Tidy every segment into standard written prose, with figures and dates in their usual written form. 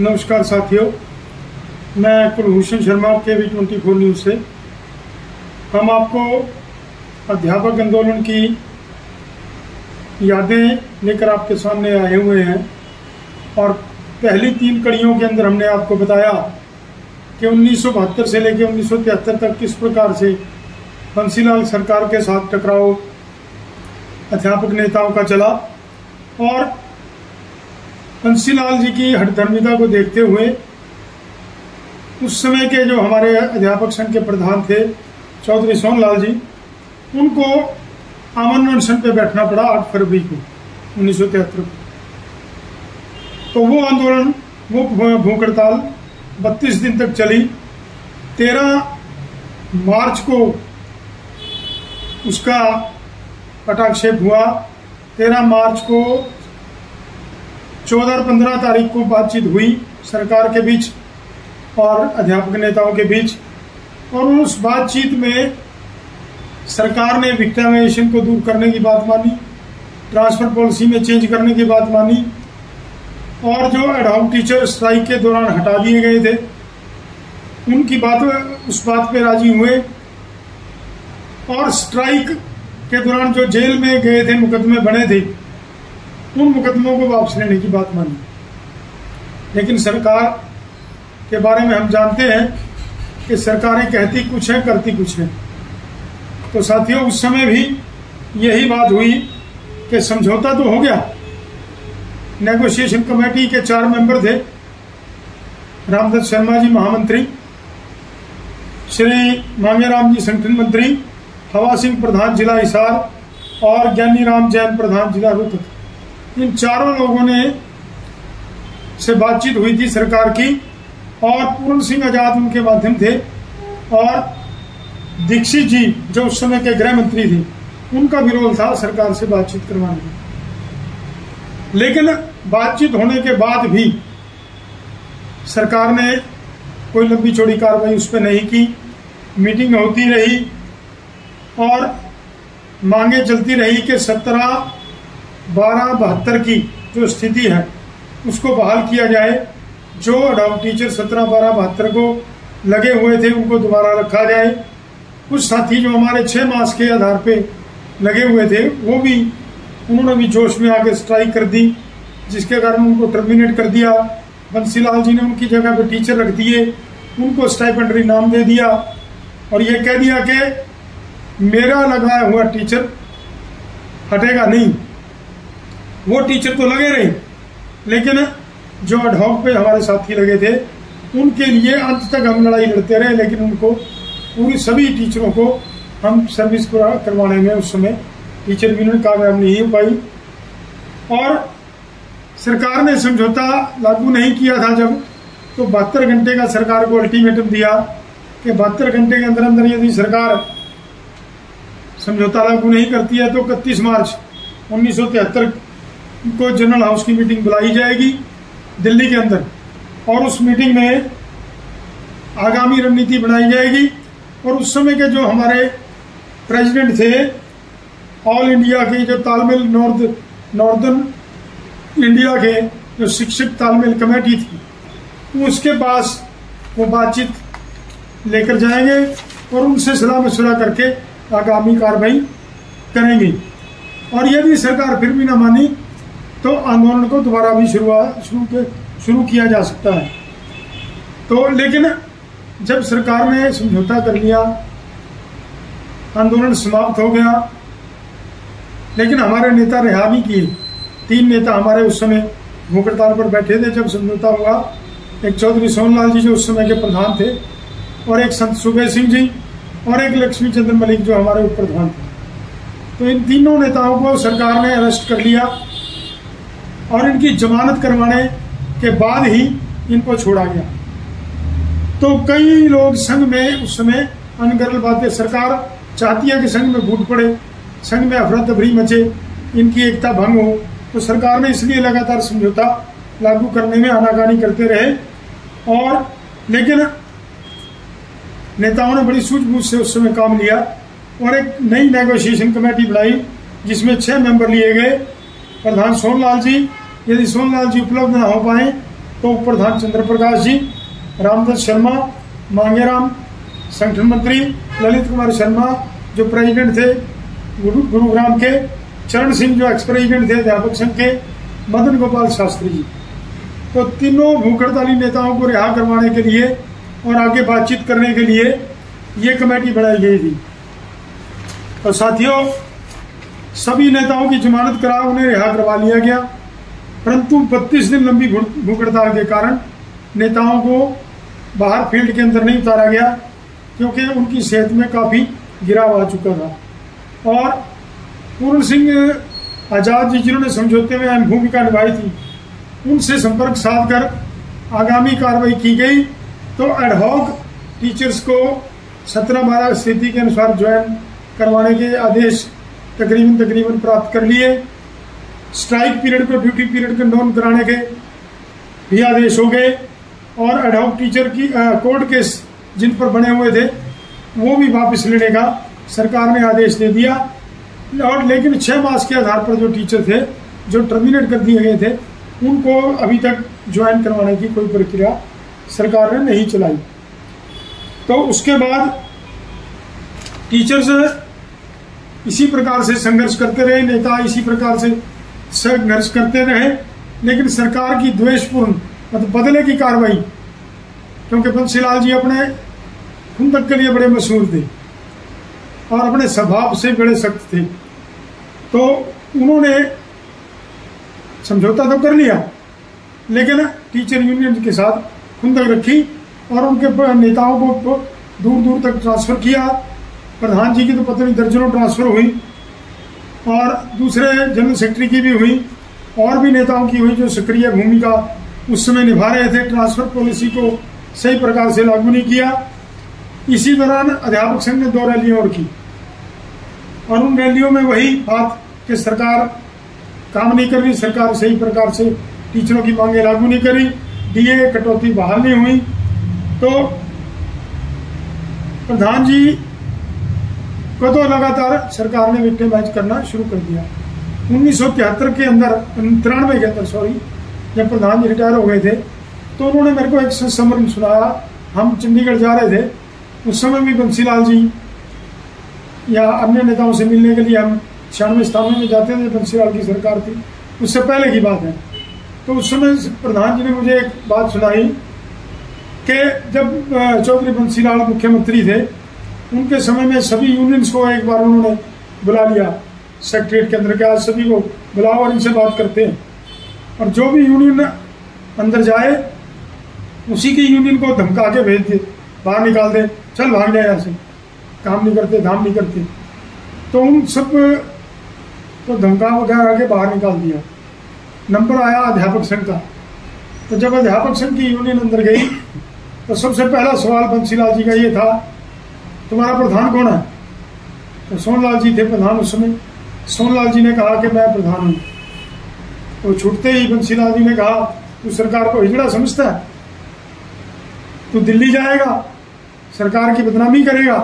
नमस्कार साथियों, मैं कुलभूषण शर्मा KV24 न्यूज़ से। हम आपको अध्यापक आंदोलन की यादें लेकर आपके सामने आए हुए हैं और पहली 3 कड़ियों के अंदर हमने आपको बताया कि 1972 से लेकर 1973 तक किस प्रकार से बंसीलाल सरकार के साथ टकराव अध्यापक नेताओं का चला और बंसीलाल जी की हठधर्मिता को देखते हुए उस समय के जो हमारे अध्यापक संघ के प्रधान थे चौधरी सोनलाल जी, उनको आमरण अनशन पे बैठना पड़ा 8 फरवरी को 1973 को। तो वो आंदोलन, वो भूख हड़ताल 32 दिन तक चली। 13 मार्च को उसका पटाक्षेप हुआ। 13 मार्च को 14 और 15 तारीख को बातचीत हुई सरकार के बीच और अध्यापक नेताओं के बीच, और उस बातचीत में सरकार ने विक्टिमाइजेशन को दूर करने की बात मानी, ट्रांसफर पॉलिसी में चेंज करने की बात मानी और जो एडहॉक टीचर स्ट्राइक के दौरान हटा दिए गए थे उनकी बात, उस बात पे राजी हुए और स्ट्राइक के दौरान जो जेल में गए थे, मुकदमे बने थे, उन मुकदमों को वापस लेने की बात मानी। लेकिन सरकार के बारे में हम जानते हैं कि सरकारें कहती कुछ है, करती कुछ है। तो साथियों, उस समय भी यही बात हुई कि समझौता तो हो गया। नेगोशिएशन कमेटी के 4 मेंबर थे, रामदत्त शर्मा जी महामंत्री, श्री मांगेराम जी संगठन मंत्री, हवा सिंह प्रधान जिला हिसार और ज्ञानी राम जैन प्रधान जिला रोहतक। इन चारों लोगों ने से बातचीत हुई थी सरकार की और पूर्ण सिंह आजाद उनके माध्यम थे और दीक्षित जी जो उस समय के गृह मंत्री थे, उनका भी रोल था सरकार से बातचीत करवाने में। लेकिन बातचीत होने के बाद भी सरकार ने कोई लंबी चौड़ी कार्रवाई उस पर नहीं की। मीटिंग होती रही और मांगे चलती रही कि 17/12/72 की जो स्थिति है उसको बहाल किया जाए। जो एडहॉक टीचर 17/12/72 को लगे हुए थे उनको दोबारा रखा जाए। कुछ साथी जो हमारे 6 मास के आधार पे लगे हुए थे वो भी, उन्होंने भी जोश में आके स्ट्राइक कर दी, जिसके कारण उनको टर्मिनेट कर दिया। बंसीलाल जी ने उनकी जगह पे टीचर रख दिए, उनको स्टाइपेंडरी नाम दे दिया और ये कह दिया कि मेरा लगाया हुआ टीचर हटेगा नहीं। वो टीचर तो लगे रहे, लेकिन जो एडहॉक पे हमारे साथी लगे थे उनके लिए अंत तक हम लड़ाई लड़ते रहे। लेकिन उनको पूरी सभी टीचरों को हम सर्विस करवाने में उस समय टीचर यूनियन कामयाब नहीं हो पाई और सरकार ने समझौता लागू नहीं किया था। जब तो 72 घंटे का सरकार को अल्टीमेटम दिया कि 72 घंटे के अंदर अंदर यदि सरकार समझौता लागू नहीं करती है तो 31 मार्च 1973 को जनरल हाउस की मीटिंग बुलाई जाएगी दिल्ली के अंदर और उस मीटिंग में आगामी रणनीति बनाई जाएगी। और उस समय के जो हमारे प्रेसिडेंट थे ऑल इंडिया के जो तालमेल नॉर्दर्न इंडिया के जो शिक्षक तालमेल कमेटी थी, उसके पास वो बातचीत लेकर जाएंगे और उनसे सलाह मशवरा करके आगामी कार्रवाई करेंगे। और यदि सरकार फिर भी न मानी तो आंदोलन को दोबारा भी शुरू किया जा सकता है। तो लेकिन जब सरकार ने समझौता कर लिया, आंदोलन समाप्त हो गया, लेकिन हमारे नेता रिहा नहीं किए। 3 नेता हमारे उस समय भूख हड़ताल पर बैठे थे जब समझौता हुआ। एक चौधरी सोनलाल जी जो उस समय के प्रधान थे और एक संत सुबेर सिंह जी और एक लक्ष्मी चंद्र मलिक जो हमारे उप प्रधान थे। तो इन तीनों नेताओं को सरकार ने अरेस्ट कर लिया और इनकी जमानत करवाने के बाद ही इनको छोड़ा गया। तो कई लोग संघ में उस समय अनगढ़ बातें, सरकार चाहती है कि संघ में फूट पड़े, संघ में अफरा तफरी मचे, इनकी एकता भंग हो, तो सरकार ने इसलिए लगातार समझौता लागू करने में आनाकानी करते रहे। और लेकिन नेताओं ने बड़ी सूझबूझ से उस समय काम लिया और एक नई नेगोशिएशन कमेटी बनाई जिसमें 6 मेंबर लिए गए। प्रधान सोनलाल जी, यदि सोनलाल जी उपलब्ध न हो पाए तो उप प्रधान चंद्र प्रकाश जी, रामदास शर्मा, मांगेराम संगठन मंत्री, ललित कुमार शर्मा जो प्रेसिडेंट थे गुरुग्राम के, चरण सिंह जो एक्स प्रेसिडेंट थे अध्यापक संघ के, मदन गोपाल शास्त्री जी। तो तीनों भूख हड़ताली नेताओं को रिहा करवाने के लिए और आगे बातचीत करने के लिए ये कमेटी बनाई गई थी। तो साथियों, सभी नेताओं की जमानत करा उन्हें रिहा करवा लिया गया, परंतु 32 दिन लंबी भूख हड़ताल के कारण नेताओं को बाहर फील्ड के अंदर नहीं उतारा गया, क्योंकि उनकी सेहत में काफ़ी गिराव आ चुका था। और पूर्ण सिंह आजाद जी जिन्होंने समझौते में अहम भूमिका निभाई थी, उनसे संपर्क साधकर आगामी कार्रवाई की गई। तो एडहॉक टीचर्स को 17-12 स्थिति के अनुसार ज्वाइन करवाने के आदेश तकरीबन प्राप्त कर लिए। स्ट्राइक पीरियड को ड्यूटी पीरियड को नॉन कराने के भी आदेश हो गए, और एडहॉक टीचर की कोर्ट केस जिन पर बने हुए थे वो भी वापस लेने का सरकार ने आदेश दे दिया। और लेकिन 6 मास के आधार पर जो टीचर थे जो टर्मिनेट कर दिए गए थे, उनको अभी तक ज्वाइन करवाने की कोई प्रक्रिया सरकार ने नहीं चलाई। तो उसके बाद टीचर्स इसी प्रकार से संघर्ष करते रहे, नेता इसी प्रकार से संघर्ष करते रहे, लेकिन सरकार की द्वेषपूर्ण मतलब बदले की कार्रवाई, क्योंकि बंसीलाल जी अपने खुंदक के लिए बड़े मशहूर थे और अपने स्वभाव से बड़े सख्त थे, तो उन्होंने समझौता तो कर लिया, लेकिन टीचर यूनियन के साथ खुंदक रखी और उनके नेताओं को दूर दूर तक ट्रांसफर किया। प्रधान जी की तो पता नहीं दर्जनों ट्रांसफर हुई, और दूसरे जनरल सेक्रेटरी की भी हुई, और भी नेताओं की हुई जो सक्रिय भूमिका उस समय निभा रहे थे। ट्रांसफर पॉलिसी को सही प्रकार से लागू नहीं किया। इसी दौरान अध्यापक संघ ने 2 रैलियां और की, और उन रैलियों में वही बात कि सरकार काम नहीं कर रही, सरकार सही प्रकार से टीचरों की मांगे लागू नहीं करी, डीए कटौती बहाल नहीं हुई। तो प्रधान जी को तो लगातार सरकार ने विक्टिमाइज करना शुरू कर दिया। 1973 के अंदर 93 के अंदर जब प्रधान जी रिटायर हो गए थे, तो उन्होंने मेरे को एक संस्मरण सुनाया। हम चंडीगढ़ जा रहे थे, उस समय भी बंसीलाल जी या अन्य नेताओं से मिलने के लिए हम 96-97 में जाते थे, बंसीलाल की सरकार थी, उससे पहले की बात है। तो उस समय प्रधान जी ने मुझे एक बात सुनाई कि जब चौधरी बंसीलाल मुख्यमंत्री थे, उनके समय में सभी यूनियंस को एक बार उन्होंने बुला लिया सेक्रेटरीट के अंदर, के आज सभी को बुलाओ और इनसे बात करते हैं, और जो भी यूनियन अंदर जाए उसी की यूनियन को धमका के भेज दे, बाहर निकाल दे, चल भाग जाए यहाँ से, काम नहीं करते, धाम नहीं करते। तो उन सब को धमका वगैरह के बाहर निकाल दिया। नंबर आया अध्यापक संघ का। तो जब अध्यापक संघ की यूनियन अंदर गई, तो सबसे पहला सवाल बंसीलाल जी का ये था, तुम्हारा प्रधान कौन है? तो सोनलाल जी थे प्रधान उस समय। सोनलाल जी ने कहा कि मैं प्रधान हूँ। तो छूटते ही बंसीलाल जी ने कहा, तू सरकार को हिजड़ा समझता है? तू दिल्ली जाएगा, सरकार की बदनामी करेगा?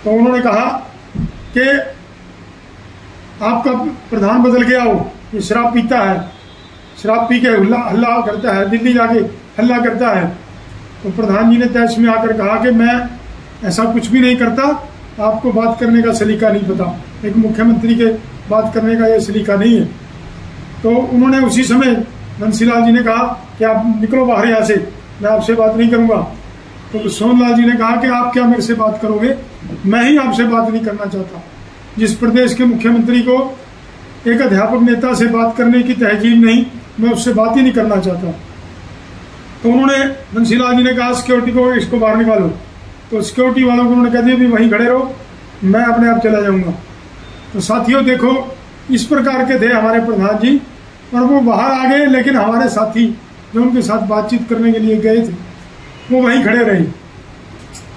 तो उन्होंने कहा कि आपका प्रधान बदल गया हो, ये शराब पीता है, शराब पी के हल्ला करता है, दिल्ली जाके हल्ला करता है। तो प्रधान जी ने तैश में आकर कहा कि मैं ऐसा कुछ भी नहीं करता, आपको बात करने का सलीका नहीं पता, एक मुख्यमंत्री के बात करने का ये सलीका नहीं है। तो उन्होंने उसी समय बंसीलाल जी ने कहा कि आप निकलो बाहर यहाँ से, मैं आपसे बात नहीं करूँगा। तो सोनलाल जी ने कहा कि आप क्या मेरे से बात करोगे, मैं ही आपसे बात नहीं करना चाहता। जिस प्रदेश के मुख्यमंत्री को एक अध्यापक नेता से बात करने की तहजीब नहीं, मैं उससे बात ही नहीं करना चाहता। तो उन्होंने बंसीलाल जी ने कहा सिक्योरिटी को इसको बाहर निकालो। तो सिक्योरिटी वालों को उन्होंने कह दिया भी वहीं खड़े रहो, मैं अपने आप चला जाऊंगा। तो साथियों देखो, इस प्रकार के थे हमारे प्रधान जी, और वो बाहर आ गए, लेकिन हमारे साथी जो उनके साथ बातचीत करने के लिए गए थे वो वहीं खड़े रहे।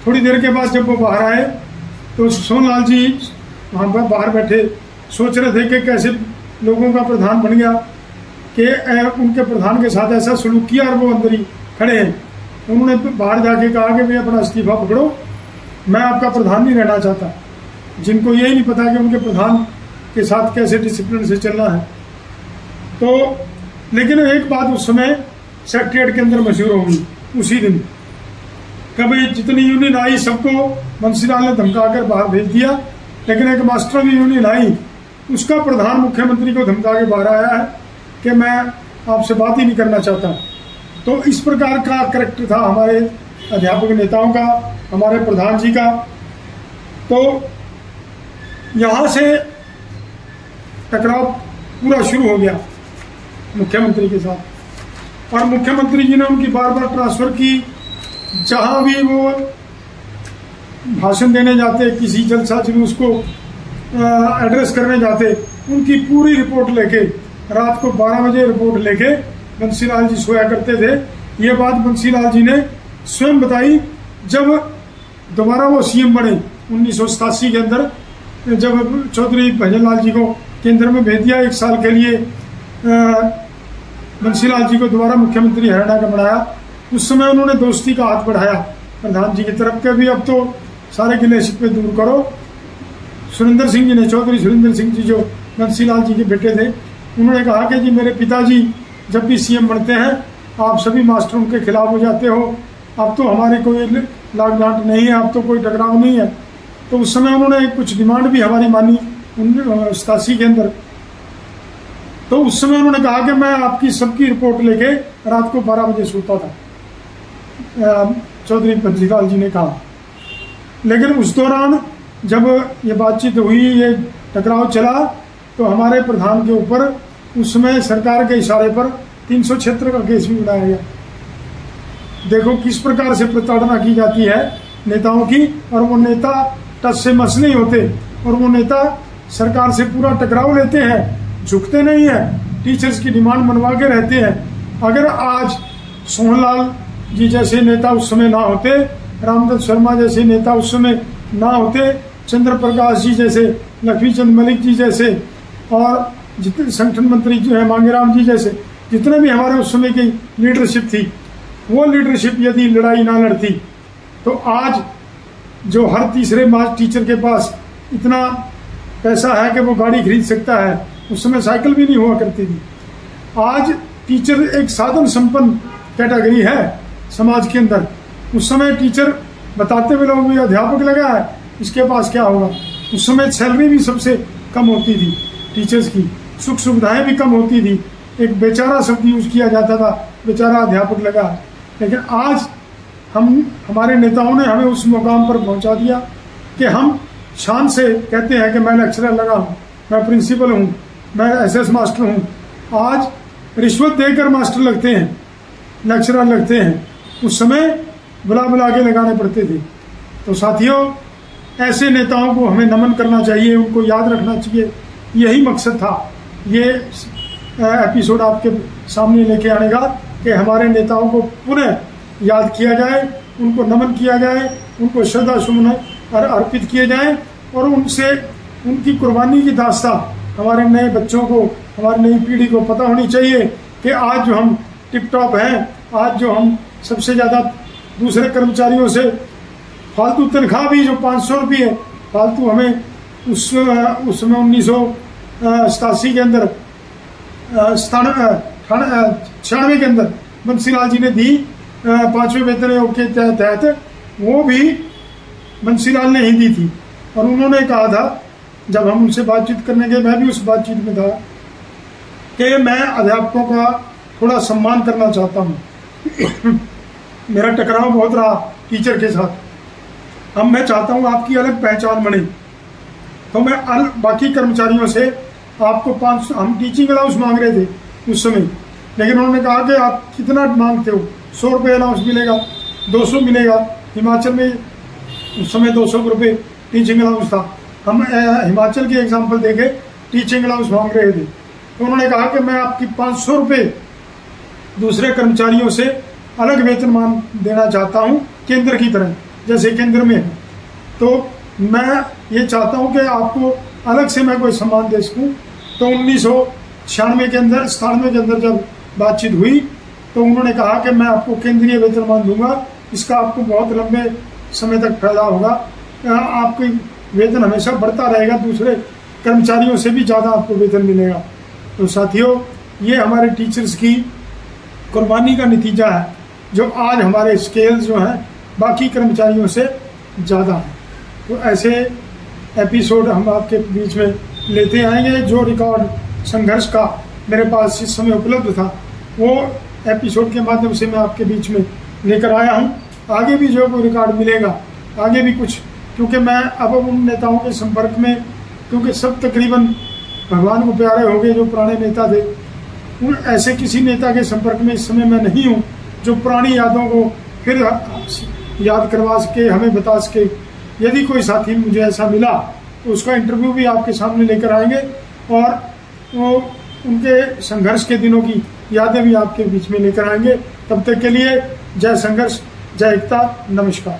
थोड़ी देर के बाद जब वो बाहर आए, तो सोनलाल जी वहाँ पर बाहर बैठे सोच रहे थे कि कैसे लोगों का प्रधान बन गया कि उनके प्रधान के साथ ऐसा सलूक किया, और वो अंदर ही खड़े हैं। उन्होंने बाहर जाके कहा कि मैं अपना इस्तीफा पकड़ो, मैं आपका प्रधान नहीं रहना चाहता। जिनको यही नहीं पता कि उनके प्रधान के साथ कैसे डिसिप्लिन से चलना है। तो लेकिन एक बात उस समय सेक्रेटरिएट के अंदर मशहूर होंगी उसी दिन। कभी जितनी यूनियन आई सबको बंसीलाल ने धमकाकर बाहर भेज दिया, लेकिन एक मास्टर की यूनियन आई, उसका प्रधान मुख्यमंत्री को धमका के बाहर आया है कि मैं आपसे बात ही नहीं करना चाहता। तो इस प्रकार का करैक्टर था हमारे अध्यापक नेताओं का, हमारे प्रधान जी का। तो यहाँ से टकराव पूरा शुरू हो गया मुख्यमंत्री के साथ, और मुख्यमंत्री जी ने उनकी बार बार ट्रांसफर की। जहां भी वो भाषण देने जाते, किसी जलसा जुलूस को एड्रेस करने जाते, उनकी पूरी रिपोर्ट लेके रात को 12 बजे रिपोर्ट लेके बंसीलाल जी सोया करते थे। ये बात बंसीलाल जी ने स्वयं बताई जब दोबारा वो सीएम बने 1987 के अंदर, जब चौधरी भजनलाल जी को केंद्र में भेज दिया 1 साल के लिए, बंसीलाल जी को दोबारा मुख्यमंत्री हरियाणा का बनाया। उस समय उन्होंने दोस्ती का हाथ बढ़ाया प्रधान जी की तरफ के भी, अब तो सारे गिले शिकवे दूर करो। सुरेंद्र सिंह जी ने, चौधरी सुरेंद्र सिंह जी जो बंसीलाल जी के बेटे थे, उन्होंने कहा कि जी मेरे पिताजी जब भी सीएम बनते हैं आप सभी मास्टर उनके खिलाफ हो जाते हो, अब तो हमारी कोई लाग डांट नहीं है, अब तो कोई टकराव नहीं है। तो उस समय उन्होंने कुछ डिमांड भी हमारी मानी 87 के अंदर। तो उस समय उन्होंने कहा कि मैं आपकी सबकी रिपोर्ट लेके रात को 12 बजे सोता था, चौधरी बंसीलाल जी ने कहा। लेकिन उस दौरान जब ये बातचीत हुई, ये टकराव चला, तो हमारे प्रधान के ऊपर उस समय सरकार के इशारे पर 376 का केस भी उठाया गया। देखो किस प्रकार से प्रताड़ना की जाती है नेताओं की, और वो नेता टस से मस नहीं होते, और वो नेता सरकार से पूरा टकराव लेते हैं, झुकते नहीं है, टीचर्स की डिमांड मनवा के रहते हैं। अगर आज सोहनलाल जी जैसे नेता उस समय ना होते, रामदत्त शर्मा जैसे नेता उस समय ना होते, चंद्र प्रकाश जी जैसे, लक्ष्मी चंद मलिक जी जैसे, और जितने संगठन मंत्री जो है मांगेराम जी जैसे, जितने भी हमारे उस समय की लीडरशिप थी, वो लीडरशिप यदि लड़ाई ना लड़ती, तो आज जो हर तीसरे टीचर के पास इतना पैसा है कि वो गाड़ी खरीद सकता है, उस समय साइकिल भी नहीं हुआ करती थी। आज टीचर एक साधन संपन्न कैटेगरी है समाज के अंदर। उस समय टीचर बताते हुए लोग भी अध्यापक लगा है, इसके पास क्या होगा। उस समय सैलरी भी सबसे कम होती थी टीचर्स की, सुख सुविधाएं भी कम होती थी, एक बेचारा शब्द यूज किया जाता था, बेचारा अध्यापक लगा। लेकिन आज हमारे नेताओं ने हमें उस मुकाम पर पहुंचा दिया कि हम शान से कहते हैं कि मैं लेक्चरर लगा हूँ, मैं प्रिंसिपल हूँ, मैं एसएस मास्टर हूँ। आज रिश्वत देकर मास्टर लगते हैं, लेक्चरर लगते हैं, उस समय बुला बुला के लगाने पड़ते थे। तो साथियों, ऐसे नेताओं को हमें नमन करना चाहिए, उनको याद रखना चाहिए। यही मकसद था ये एपिसोड आपके सामने लेके आने का, कि हमारे नेताओं को पुनः याद किया जाए, उनको नमन किया जाए, उनको श्रद्धा सुमन अर्पित किए जाएं, और उनसे उनकी कुर्बानी की दास्तां हमारे नए बच्चों को, हमारी नई पीढ़ी को पता होनी चाहिए कि आज जो हम टिप टॉप हैं, आज जो हम सबसे ज़्यादा दूसरे कर्मचारियों से फालतू तनख्वाह भी जो 500 रुपये है फालतू हमें उस समय 1987 के अंदर 96 के अंदर बंसीलाल जी ने दी 5वें वेतन आयोग के तहत, वो भी बंसीलाल ने ही दी थी। और उन्होंने कहा था, जब हम उनसे बातचीत करने गए, मैं भी उस बातचीत में था, कि मैं अध्यापकों का थोड़ा सम्मान करना चाहता हूँ। मेरा टकराव बहुत रहा टीचर के साथ, अब मैं चाहता हूँ आपकी अलग पहचान बने। तो मैं बाकी कर्मचारियों से आपको 500, हम टीचिंग अलाउंस मांग रहे थे उस समय, लेकिन उन्होंने कहा कि आप कितना मांगते हो, 100 रुपये अलाउंस मिलेगा, 200 मिलेगा। हिमाचल में उस समय 200 रुपये टीचिंग अलाउंस था। हम हिमाचल के एग्जाम्पल देके टीचिंग अलाउंस मांग रहे थे। तो उन्होंने कहा कि मैं आपकी 500 रुपये दूसरे कर्मचारियों से अलग वेतनमान देना चाहता हूँ, केंद्र की तरह, जैसे केंद्र में है। तो मैं ये चाहता हूँ कि आपको अलग से मैं कोई सम्मान दे सकूँ। तो 1996 के अंदर, 97 के अंदर जब बातचीत हुई, तो उन्होंने कहा कि मैं आपको केंद्रीय वेतनमान दूंगा, इसका आपको बहुत लंबे समय तक फायदा होगा, आपकी वेतन हमेशा बढ़ता रहेगा, दूसरे कर्मचारियों से भी ज़्यादा आपको वेतन मिलेगा। तो साथियों, ये हमारे टीचर्स की कुर्बानी का नतीजा है जो आज हमारे स्केल्स जो हैं बाकी कर्मचारियों से ज़्यादा हैं। तो ऐसे एपिसोड हम आपके बीच में लेते आएंगे। जो रिकॉर्ड संघर्ष का मेरे पास इस समय उपलब्ध था वो एपिसोड के माध्यम से मैं आपके बीच में लेकर आया हूँ। आगे भी जो कोई रिकॉर्ड मिलेगा, आगे भी कुछ, क्योंकि मैं अब उन नेताओं के संपर्क में, क्योंकि सब तकरीबन भगवान को प्यारे हो गए जो पुराने नेता थे, उन ऐसे किसी नेता के संपर्क में इस समय मैं नहीं हूँ जो पुरानी यादों को फिर याद करवा सके, हमें बता सके। यदि कोई साथी मुझे ऐसा मिला तो उसका इंटरव्यू भी आपके सामने लेकर आएंगे और वो उनके संघर्ष के दिनों की यादें भी आपके बीच में लेकर आएंगे। तब तक के लिए जय संघर्ष, जय एकता, नमस्कार।